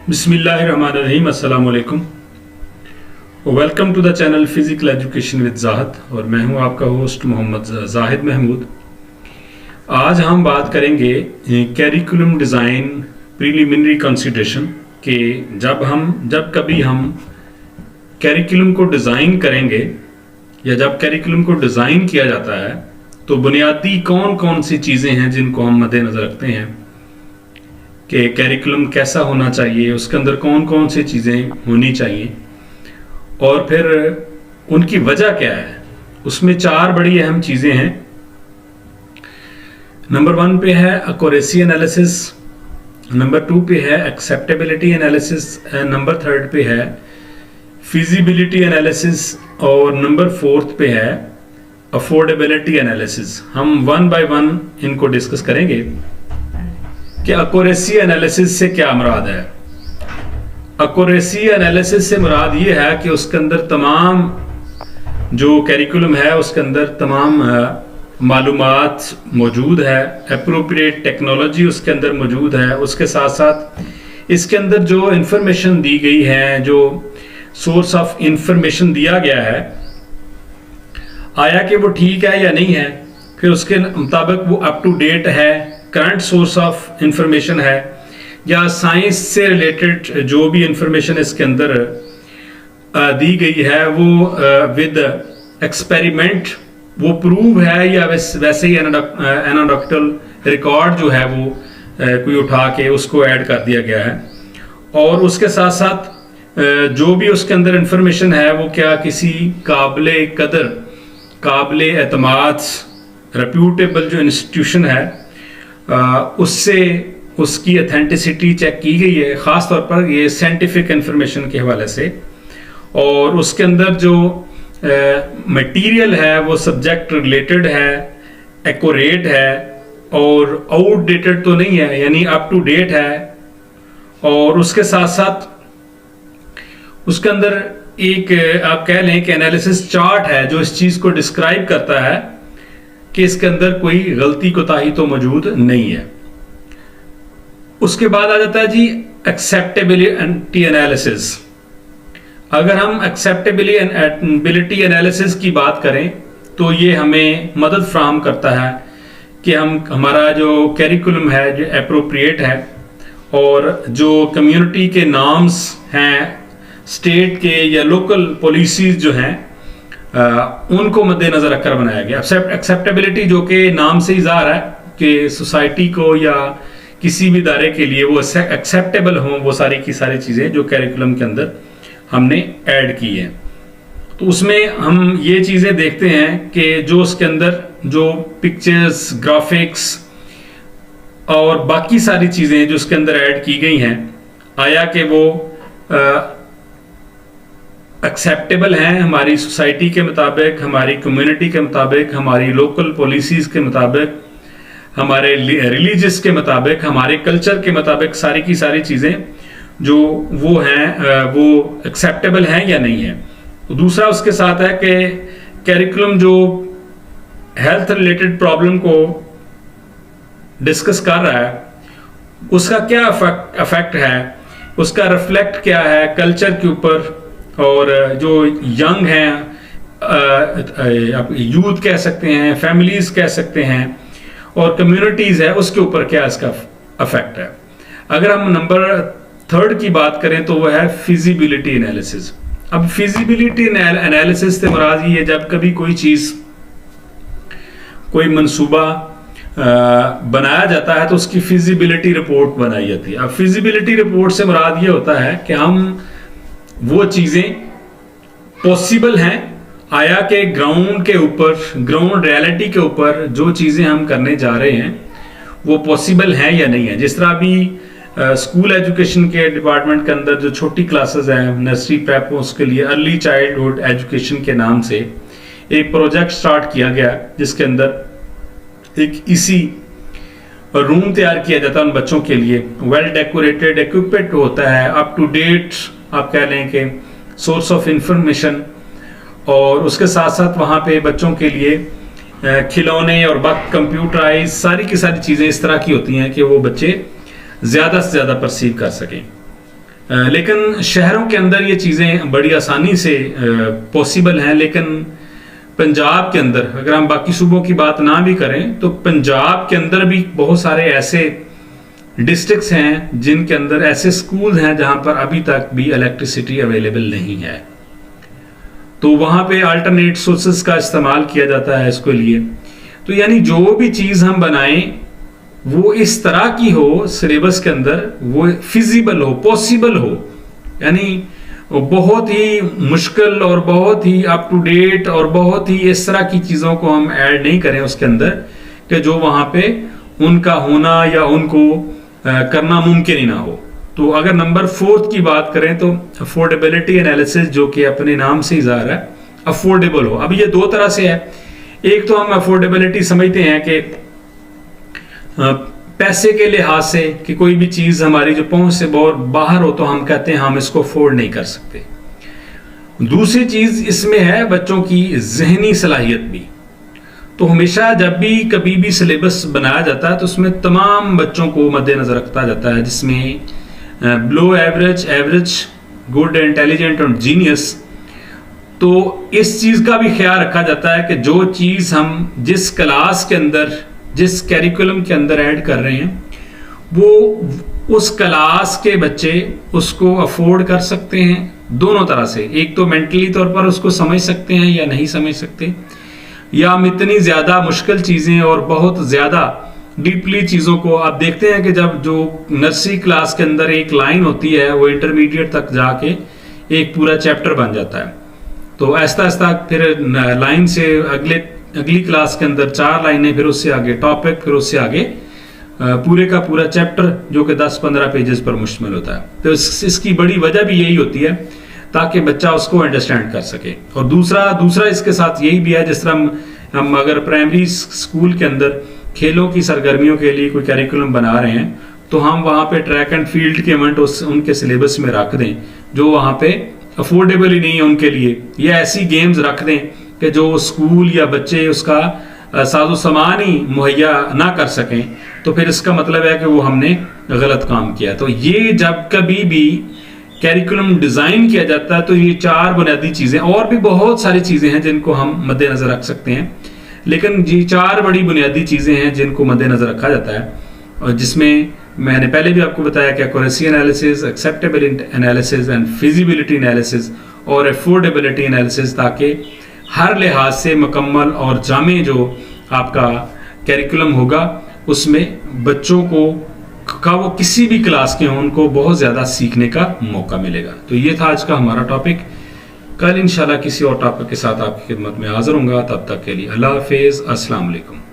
बिस्मिल्लाहिर्रहमानिर्रहीम, अस्सलाम वालेकुम। Welcome to the channel physical education with Zahid और मैं हूं आपका होस्ट मोहम्मद जाहिद महमूद। आज हम बात करेंगे कैरिकुलम डिज़ाइन प्रीलिमिनरी कंसिडरेशन के जब कभी हम कैरिकुलम को डिज़ाइन करेंगे या जब कैरिकुलम को डिज़ाइन किया जाता है तो बुनियादी कौन कौन सी चीज़ें हैं जिनको हम मद्देनज़र रखते हैं कि कैरिकुलम कैसा होना चाहिए, उसके अंदर कौन कौन सी चीज़ें होनी चाहिए और फिर उनकी वजह क्या है। उसमें चार बड़ी अहम चीज़ें हैं। नंबर 1 पे है एक्यूरेसी एनालिसिस, नंबर 2 पे है एक्सेप्टेबिलिटी एनालिसिस, नंबर 3 पे है फिजिबिलिटी एनालिसिस और नंबर 4 पे है अफोर्डेबिलिटी एनालिसिस। हम वन बाय वन इनको डिस्कस करेंगे कि एक्यूरेसी एनालिसिस से क्या मुराद है। एक्यूरेसी एनालिसिस से मुराद ये है कि उसके अंदर तमाम जो कैरिकुलम है उसके अंदर तमाम मालूमात मौजूद है, एप्रोप्रिएट टेक्नोलॉजी उसके अंदर मौजूद है। उसके साथ साथ इसके अंदर जो इंफॉर्मेशन दी गई है, जो सोर्स ऑफ इंफॉर्मेशन दिया गया है, आया कि वो ठीक है या नहीं है, फिर उसके मुताबिक वो अप टू डेट है, करंट सोर्स ऑफ इंफॉर्मेशन है, या साइंस से रिलेटेड जो भी इंफॉर्मेशन इसके अंदर दी गई है वो विद एक्सपेरिमेंट वो प्रूव है या वैसे ही एनाडॉक्टल रिकॉर्ड जो है वो कोई उठा के उसको ऐड कर दिया गया है। और उसके साथ साथ जो भी उसके अंदर इंफॉर्मेशन है वो क्या किसी काबिले कदर, काबिले एतमाद, रेप्यूटेबल जो इंस्टीट्यूशन है उससे उसकी अथेंटिसिटी चेक की गई है, ख़ास तौर पर ये साइंटिफिक इंफॉर्मेशन के हवाले से। और उसके अंदर जो मटेरियल है वो सब्जेक्ट रिलेटेड है, एक्यूरेट है और आउटडेटेड तो नहीं है, यानी अप टू डेट है। और उसके साथ साथ उसके अंदर एक आप कह लें कि एनालिसिस चार्ट है जो इस चीज़ को डिस्क्राइब करता है कि इसके अंदर कोई गलती कोताही तो मौजूद नहीं है। उसके बाद आ जाता है जी एक्सेप्टेबिलिटी एनालिसिस। अगर हम एक्सेप्टेबिलिटी एनालिसिस की बात करें तो ये हमें मदद फ्राहम करता है कि हमारा जो कैरिकुलम है जो एप्रोप्रिएट है और जो कम्युनिटी के नॉर्म्स हैं, स्टेट के या लोकल पॉलिसीज जो हैं उनको मद्देनजर रखकर बनाया गया। एक्सेप्टेबिलिटी जो कि नाम से ही ज़ाहिर है कि सोसाइटी को या किसी भी इदारे के लिए वो एक्सेप्टेबल हों वो सारी की सारी चीज़ें जो कैरिकुलम के अंदर हमने ऐड की हैं। तो उसमें हम ये चीज़ें देखते हैं कि जो उसके अंदर जो पिक्चर्स, ग्राफिक्स और बाकी सारी चीज़ें जो उसके अंदर ऐड की गई हैं, आया कि वो एक्सेप्टेबल हैं हमारी सोसाइटी के मुताबिक, हमारी कम्युनिटी के मुताबिक, हमारी लोकल पॉलिसीज़ के मुताबिक, हमारे रिलीजियस के मुताबिक, हमारे कल्चर के मुताबिक, सारी की सारी चीज़ें जो वो हैं वो एक्सेप्टेबल हैं या नहीं है। तो दूसरा उसके साथ है कि कैरिकुलम जो हेल्थ रिलेटेड प्रॉब्लम को डिस्कस कर रहा है उसका क्या अफेक्ट है, उसका रिफ्लेक्ट क्या है कल्चर के ऊपर, और जो यंग हैं, आप यूथ कह सकते हैं, फैमिलीज कह सकते हैं, और कम्युनिटीज़ है उसके ऊपर क्या इसका अफेक्ट है। अगर हम नंबर 3 की बात करें तो वह है फिजिबिलिटी एनालिसिस। अब फिजिबिलिटी एनालिसिस से मुराद ये है जब कभी कोई चीज़, कोई मंसूबा बनाया जाता है तो उसकी फिजिबिलिटी रिपोर्ट बनाई जाती है। अब फिजिबिलिटी रिपोर्ट से मुराद ये होता है कि हम वो चीज़ें पॉसिबल हैं, आया के ग्राउंड के ऊपर, ग्राउंड रियलिटी के ऊपर जो चीज़ें हम करने जा रहे हैं वो पॉसिबल हैं या नहीं है। जिस तरह अभी स्कूल एजुकेशन के डिपार्टमेंट के अंदर जो छोटी क्लासेस हैं, नर्सरी प्रेप, उसके लिए अर्ली चाइल्डहुड एजुकेशन के नाम से एक प्रोजेक्ट स्टार्ट किया गया जिसके अंदर एक इसी रूम तैयार किया जाता है उन बच्चों के लिए, वेल डेकोरेटेड, इक्विपमेंट होता है, अप टू डेट आप कह लें कि सोर्स ऑफ इंफॉर्मेशन। और उसके साथ साथ वहाँ पे बच्चों के लिए खिलौने और वक्त कंप्यूटराइज सारी की सारी चीज़ें इस तरह की होती हैं कि वो बच्चे ज़्यादा से ज़्यादा परसीव कर सकें। लेकिन शहरों के अंदर ये चीज़ें बड़ी आसानी से पॉसिबल हैं, लेकिन पंजाब के अंदर अगर हम बाकी सूबों की बात ना भी करें तो पंजाब के अंदर भी बहुत सारे ऐसे डिस्ट्रिक्ट्स हैं जिनके अंदर ऐसे स्कूल हैं जहां पर अभी तक भी इलेक्ट्रिसिटी अवेलेबल नहीं है। तो वहां पे अल्टरनेट सोर्सेज का इस्तेमाल किया जाता है इसके लिए। तो यानी जो भी चीज़ हम बनाएं वो इस तरह की हो सिलेबस के अंदर, वो फिजिबल हो, पॉसिबल हो, यानी बहुत ही मुश्किल और बहुत ही अप टू डेट और बहुत ही इस तरह की चीज़ों को हम ऐड नहीं करें उसके अंदर कि जो वहाँ पे उनका होना या उनको करना मुमकिन ही ना हो। तो अगर नंबर 4 की बात करें तो अफोर्डेबिलिटी एनालिसिस, जो कि अपने नाम से ही ज़ाहिर है अफोर्डेबल हो। अब ये दो तरह से है। एक तो हम अफोर्डेबिलिटी समझते हैं कि पैसे के लिहाज से कि कोई भी चीज़ हमारी जो पहुंच से बहुत बाहर हो तो हम कहते हैं हम इसको अफोर्ड नहीं कर सकते। दूसरी चीज़ इसमें है बच्चों की जहनी सलाहियत भी। तो हमेशा जब भी कभी भी सिलेबस बनाया जाता है तो उसमें तमाम बच्चों को मद्देनजर रखा जाता है, जिसमें below average, average, good, intelligent और जीनियस। तो इस चीज़ का भी ख्याल रखा जाता है कि जो चीज़ हम जिस क्लास के अंदर, जिस कैरिकुलम के अंदर ऐड कर रहे हैं वो उस क्लास के बच्चे उसको अफोर्ड कर सकते हैं दोनों तरह से। एक तो मेंटली तौर पर उसको समझ सकते हैं या नहीं समझ सकते, या हम इतनी ज़्यादा मुश्किल चीज़ें और बहुत ज़्यादा डीपली चीज़ों को आप देखते हैं कि जब जो नर्सरी क्लास के अंदर एक लाइन होती है वो इंटरमीडिएट तक जाके एक पूरा चैप्टर बन जाता है। तो आहिस्ता आहिस्ता फिर लाइन से अगली क्लास के अंदर 4 लाइनें, फिर उससे आगे टॉपिक, फिर उससे आगे पूरे का पूरा चैप्टर जो कि 10-15 पेजेस पर मुश्तमिल होता है। तो इसकी बड़ी वजह भी यही होती है ताकि बच्चा उसको अंडरस्टैंड कर सके। और दूसरा इसके साथ यही भी है, जिस तरह हम अगर प्राइमरी स्कूल के अंदर खेलों की सरगर्मियों के लिए कोई कैरिकुलम बना रहे हैं तो हम वहाँ पे ट्रैक एंड फील्ड के इवेंट उनके सिलेबस में रख दें जो वहाँ पे अफोर्डेबल ही नहीं है उनके लिए, या ऐसी गेम्स रख दें कि जो स्कूल या बच्चे उसका साजो सामान ही मुहैया ना कर सकें, तो फिर इसका मतलब है कि वो हमने गलत काम किया। तो ये जब कभी भी कैरिकुलम डिज़ाइन किया जाता है तो ये 4 बुनियादी चीज़ें, और भी बहुत सारी चीज़ें हैं जिनको हम मद्देनज़र रख सकते हैं, लेकिन ये 4 बड़ी बुनियादी चीज़ें हैं जिनको मद्देनज़र रखा जाता है, और जिसमें मैंने पहले भी आपको बताया कि accuracy analysis, acceptability analysis and feasibility analysis और अफोर्डेबिलिटी एनालिसिस, ताकि हर लिहाज से मुकम्मल और जामे जो आपका कैरिकुलम होगा उसमें बच्चों को वो किसी भी क्लास के हों उनको बहुत ज़्यादा सीखने का मौका मिलेगा। तो ये था आज का हमारा टॉपिक। कल इंशाल्लाह किसी और टॉपिक के साथ आपकी खिदमत में हाजिर होऊंगा। तब तक के लिए अल्लाह हाफिज़, अस्सलाम वालेकुम।